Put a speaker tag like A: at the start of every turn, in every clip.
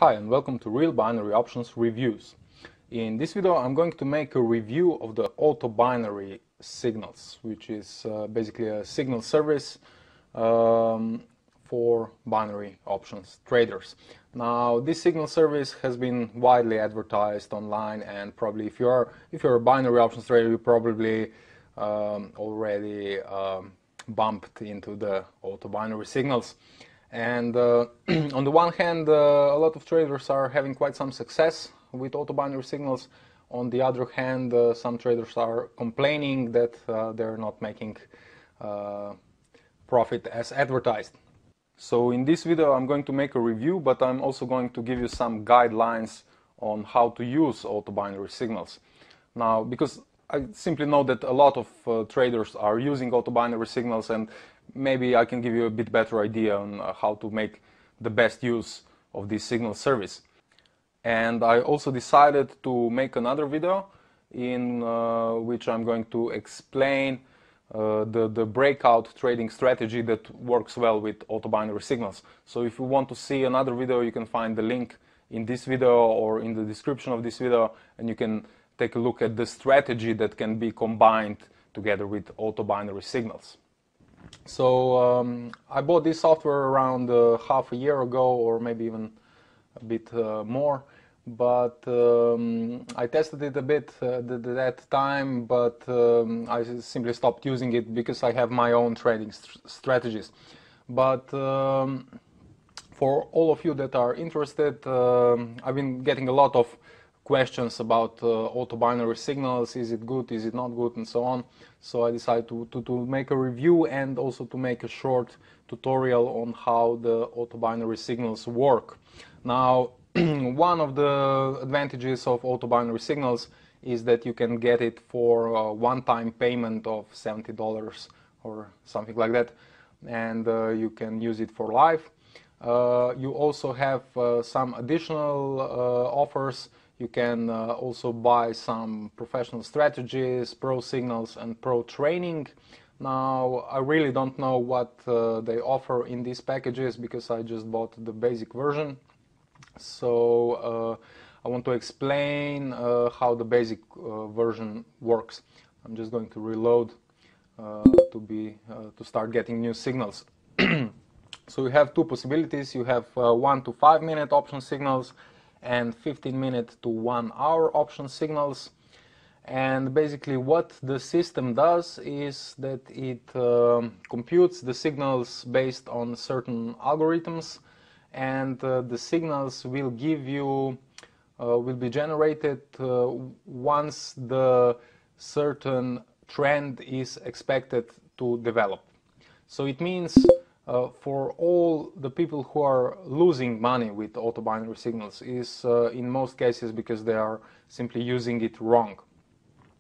A: Hi and welcome to Real Binary Options Reviews. In this video I'm going to make a review of the Autobinary Signals, which is basically a signal service for binary options traders. Now this signal service has been widely advertised online, and probably if you're a binary options trader, you probably already bumped into the Autobinary Signals. And on the one hand, a lot of traders are having quite some success with Autobinary Signals. On the other hand, some traders are complaining that they're not making profit as advertised. So in this video I'm going to make a review, but I'm also going to give you some guidelines on how to use Autobinary Signals. Now, because I simply know that a lot of traders are using Autobinary Signals, and maybe I can give you a bit better idea on how to make the best use of this signal service. And I also decided to make another video in which I'm going to explain the breakout trading strategy that works well with Autobinary Signals. So if you want to see another video, you can find the link in this video or in the description of this video, and you can take a look at the strategy that can be combined together with Autobinary Signals. So I bought this software around half a year ago, or maybe even a bit more, but I tested it a bit at that time, but I simply stopped using it because I have my own trading strategies. But for all of you that are interested, I've been getting a lot of questions about Autobinary Signals. Is it good, is it not good, and so on. So I decided to make a review and also to make a short tutorial on how the Autobinary Signals work. Now, one of the advantages of Autobinary Signals is that you can get it for a one-time payment of $70 or something like that, and you can use it for life. You also have some additional offers. You can also buy some professional strategies, pro signals, and pro training. Now, I really don't know what they offer in these packages because I just bought the basic version. So I want to explain how the basic version works. I'm just going to reload to start getting new signals. So you have two possibilities. You have 1 to 5 minute option signals and 15-minute to 1 hour option signals. And basically what the system does is that it computes the signals based on certain algorithms, and the signals will be generated once the certain trend is expected to develop. So it means for all the people who are losing money with Autobinary Signals is in most cases because they are simply using it wrong.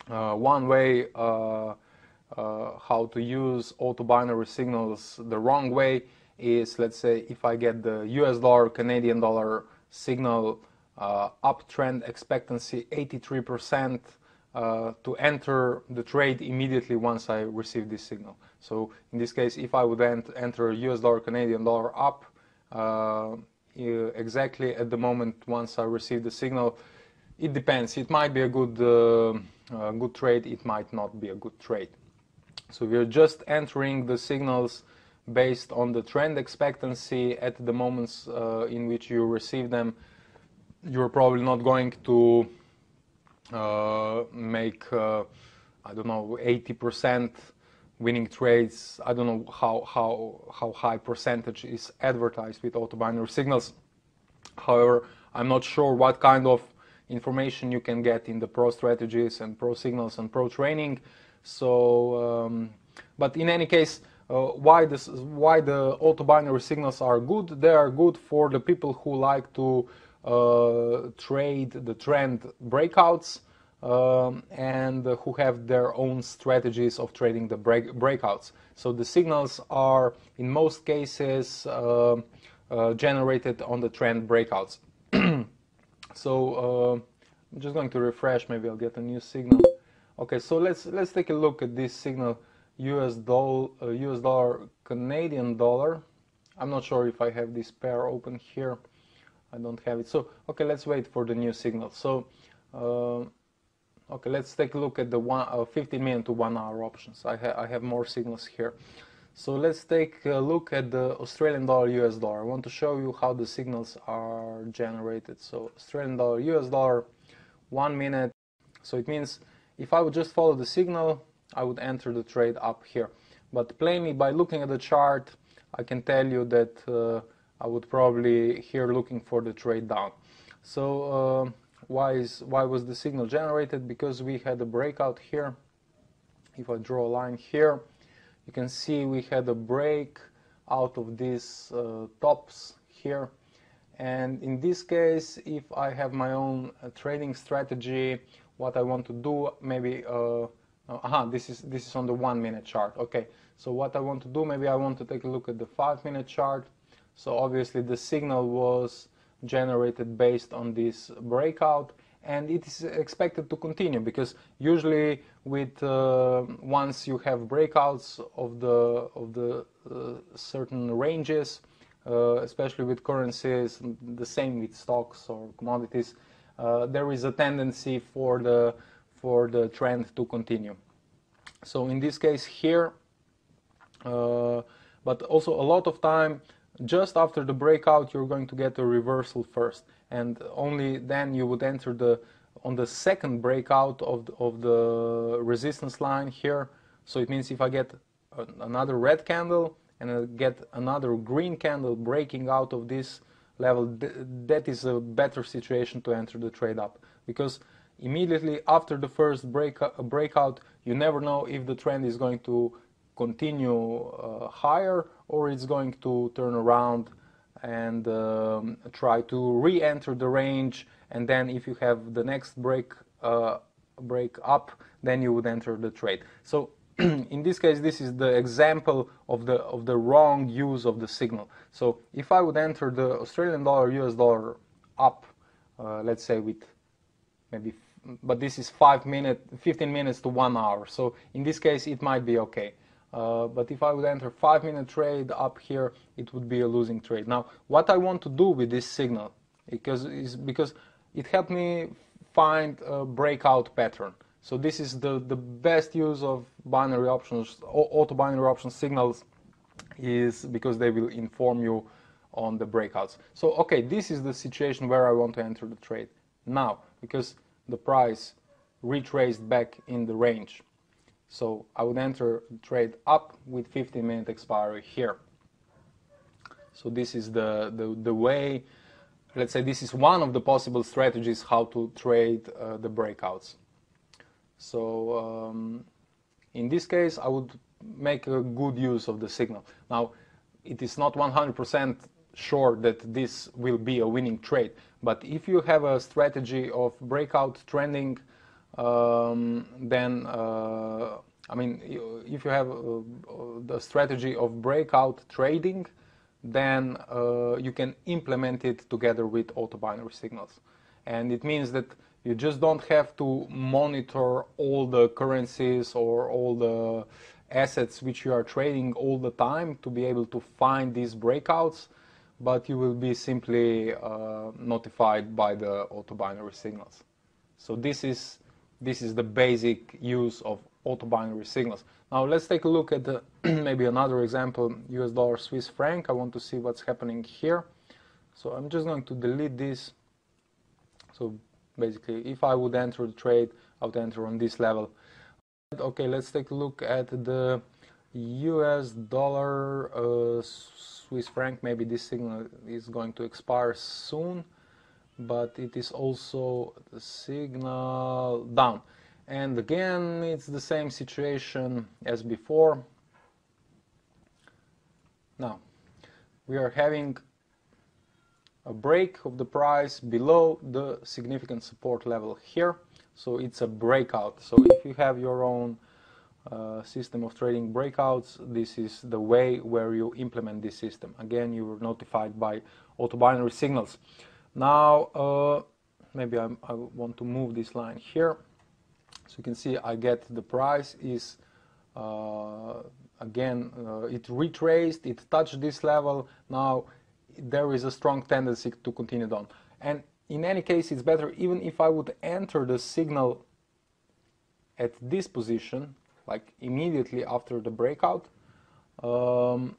A: One way how to use Autobinary Signals the wrong way is, let's say, if I get the US dollar, Canadian dollar signal uptrend expectancy 83%, to enter the trade immediately once I receive this signal. So in this case, if I would enter US dollar, Canadian dollar up exactly at the moment once I receive the signal, it depends. It might be a good trade, it might not be a good trade. So we're just entering the signals based on the trend expectancy at the moments in which you receive them. You're probably not going to make I don't know, 80% winning trades. I don't know how high percentage is advertised with Autobinary Signals. However, I'm not sure what kind of information you can get in the pro strategies and pro signals and pro training. So but in any case, why the Autobinary Signals are good? They are good for the people who like to trade the trend breakouts and who have their own strategies of trading the breakouts. So the signals are in most cases generated on the trend breakouts. So I'm just going to refresh. Maybe I'll get a new signal. Okay, so let's take a look at this signal. US dollar, Canadian dollar. I'm not sure if I have this pair open here. I don't have it. So okay, let's wait for the new signal. So okay, let's take a look at the 15 minute to 1 hour options. I have more signals here. So let's take a look at the Australian dollar, US dollar. I want to show you how the signals are generated. So Australian dollar, US dollar, 1 minute. So it means if I would just follow the signal, I would enter the trade up here. But plainly by looking at the chart, I can tell you that I would probably here looking for the trade down. So why was the signal generated? Because we had a breakout here. If I draw a line here, you can see we had a break out of these tops here. And in this case, if I have my own trading strategy, what I want to do, maybe this is on the 1 minute chart. Okay, so what I want to do, maybe I want to take a look at the 5 minute chart. So obviously the signal was generated based on this breakout, and it is expected to continue, because usually with once you have breakouts of the certain ranges, especially with currencies, the same with stocks or commodities, there is a tendency for the trend to continue. So in this case here, but also a lot of time, just after the breakout, you're going to get a reversal first, and only then you would enter on the second breakout of the resistance line here. So it means if I get another red candle and I get another green candle breaking out of this level, that is a better situation to enter the trade up, because immediately after the first breakout, you never know if the trend is going to continue higher, or it's going to turn around and try to re-enter the range, and then if you have the next break up, then you would enter the trade. So in this case, this is the example of the wrong use of the signal. So if I would enter the Australian dollar, US dollar up, let's say with maybe, but this is 15 minutes to 1 hour. So in this case, it might be okay. But if I would enter 5 minute trade up here, it would be a losing trade. Now, what I want to do with this signal, because it helped me find a breakout pattern. So this is the best use of binary options, auto binary option signals, is because they will inform you on the breakouts. So okay, this is the situation where I want to enter the trade now, because the price retraced back in the range. So I would enter the trade up with 15 minute expiry here. So this is the way, let's say this is one of the possible strategies how to trade the breakouts. So in this case, I would make a good use of the signal. Now, it is not 100% sure that this will be a winning trade, but if you have a strategy of breakout trending, then I mean, if you have the strategy of breakout trading, then you can implement it together with auto binary signals. And it means that you just don't have to monitor all the currencies or all the assets which you are trading all the time to be able to find these breakouts, but you will be simply notified by the auto binary signals. So this is the basic use of auto binary signals. Now let's take a look at the maybe another example, US dollar, Swiss franc. I want to see what's happening here. So I'm just going to delete this. So basically, if I would enter the trade, I would enter on this level. Okay, let's take a look at the US dollar, Swiss franc. Maybe this signal is going to expire soon, but it is also the signal down. And again, it's the same situation as before. Now, we are having a break of the price below the significant support level here. So it's a breakout. So if you have your own system of trading breakouts, this is the way where you implement this system. Again, you were notified by auto binary signals. Now, maybe I want to move this line here. So you can see I get the price is, again, it retraced, it touched this level. Now, there is a strong tendency to continue down. And in any case, it's better even if I would enter the signal at this position, like immediately after the breakout, and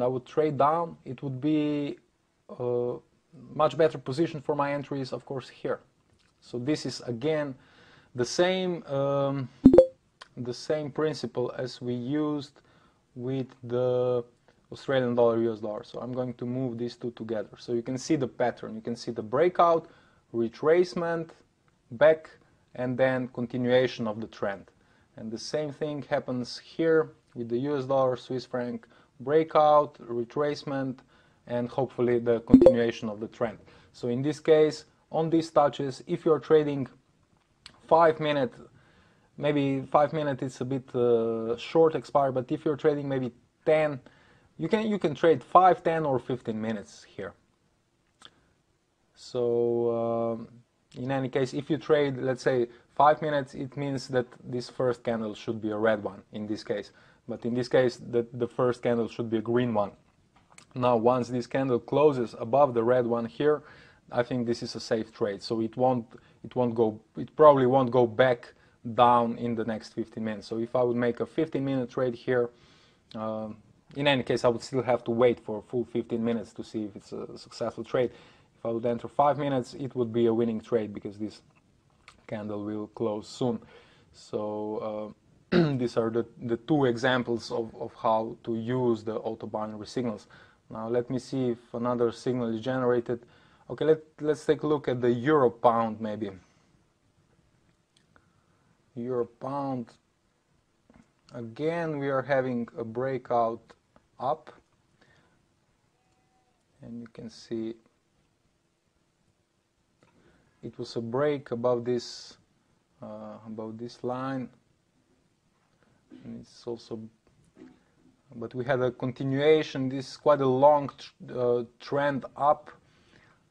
A: I would trade down, it would be a much better position for my entries, of course, here. So this is again the same principle as we used with the Australian dollar, US dollar. So I'm going to move these two together. So you can see the pattern. You can see the breakout, retracement, back, and then continuation of the trend. And the same thing happens here with the US dollar, Swiss franc, breakout, retracement, and hopefully the continuation of the trend. So in this case, on these touches, if you're trading 5 minutes, maybe 5 minutes it's a bit short expiry, but if you're trading maybe 10, you can trade 5, 10 or 15 minutes here. So in any case, if you trade, let's say 5 minutes, it means that this first candle should be a red one in this case. But in this case, the first candle should be a green one. Now, once this candle closes above the red one here, I think this is a safe trade. So it probably won't go back down in the next 15 minutes. So if I would make a 15-minute trade here, in any case, I would still have to wait for a full 15 minutes to see if it's a successful trade. If I would enter 5 minutes, it would be a winning trade because this candle will close soon. So these are the two examples of how to use the auto-binary signals. Now let me see if another signal is generated. Okay, let's take a look at the euro-pound maybe. Euro-pound. Again, we are having a breakout up. And you can see it was a break above this line. And it's also, but we had a continuation. This is quite a long trend up.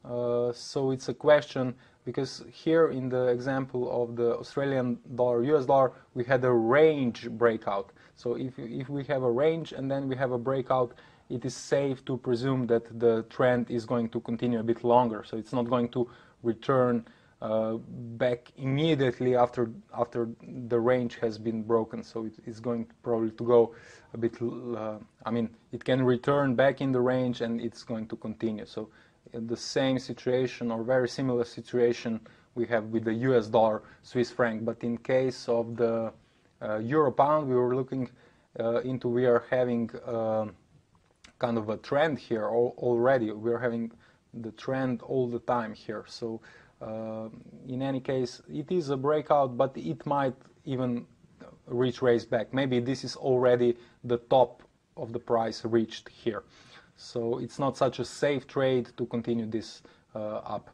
A: So it's a question, because here in the example of the Australian dollar, US dollar, we had a range breakout. So if we have a range and then we have a breakout, it is safe to presume that the trend is going to continue a bit longer. So it's not going to return back immediately after the range has been broken. So it's going probably to go a bit, I mean, it can return back in the range and it's going to continue. So in the same situation or very similar situation we have with the US dollar, Swiss franc, but in case of the euro pound, we were looking into, we are having kind of a trend here already. We are having the trend all the time here. So in any case, it is a breakout, but it might even retrace back. Maybe this is already the top of the price reached here. So it's not such a safe trade to continue this up.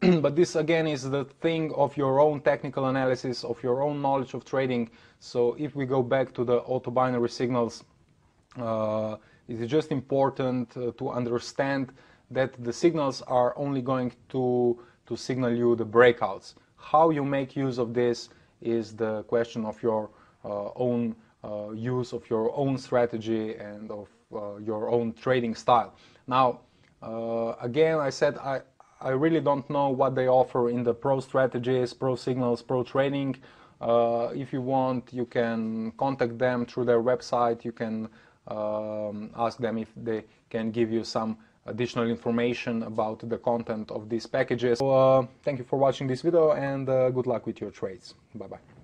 A: But this again is the thing of your own technical analysis, of your own knowledge of trading. So if we go back to the auto-binary signals, it is just important to understand that the signals are only going to signal you the breakouts. How you make use of this is the question of your own use of your own strategy and of your own trading style. Now, again, I said I really don't know what they offer in the pro strategies, pro signals, pro trading. If you want, you can contact them through their website. You can ask them if they can give you some additional information about the content of these packages. So, thank you for watching this video, and good luck with your trades. Bye-bye.